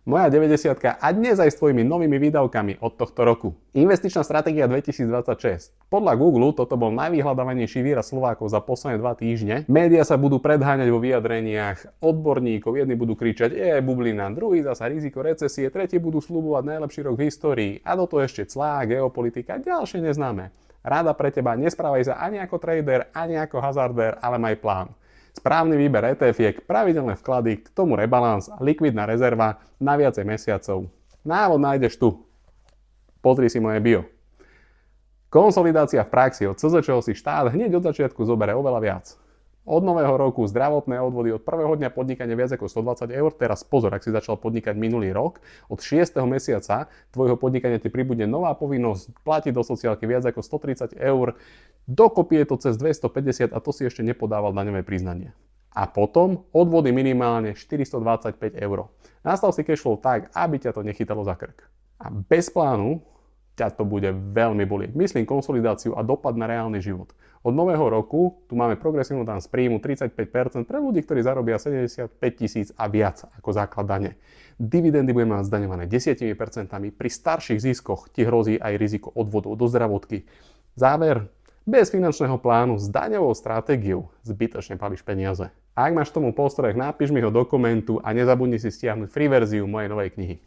Moja 90 a dnes aj s tvojimi novými výdavkami od tohto roku. Investičná stratégia 2026. Podľa Google toto bol najvyhľadávanejší výraz Slovákov za posledné 2 týždne. Média sa budú predháňať vo vyjadreniach odborníkov. Jedni budú kričať bublina, druhý zasa riziko recesie, tretí budú sľubovať najlepší rok v histórii a do toho ešte clá, geopolitika, ďalšie neznáme. Rada pre teba, nesprávaj sa ani ako trader, ani ako hazardér, ale maj plán. Správny výber ETF-iek, pravidelné vklady, k tomu rebalans a likvidná rezerva na viacej mesiacov. Návod nájdeš tu. Pozri si moje bio. Konsolidácia v praxi, od CZČO si štát hneď od začiatku zobere oveľa viac. Od nového roku zdravotné odvody od prvého dňa podnikania viac ako 120 eur. Teraz pozor, ak si začal podnikať minulý rok, od 6. mesiaca tvojho podnikania ti pribudne nová povinnosť platiť do sociálky viac ako 130 eur. Dokopy je to cez 250 a to si ešte nepodával daňové priznanie. A potom odvody minimálne 425 eur. Nastav si cashflow tak, aby ťa to nechytalo za krk. A bez plánu ťa to bude veľmi bolieť. Myslím konsolidáciu a dopad na reálny život. Od nového roku tu máme progresívnu daň z príjmu 35% pre ľudí, ktorí zarobia 75 000 a viac ako základ dane. Dividendy budeme mať zdaňované 10%. Pri starších ziskoch ti hrozí aj riziko odvodov do zdravotky. Záver, bez finančného plánu s daňovou stratégiou zbytočne palíš peniaze. Ak máš tomu postreh, napíš mi ho do komentu a nezabudni si stiahnuť free verziu mojej novej knihy.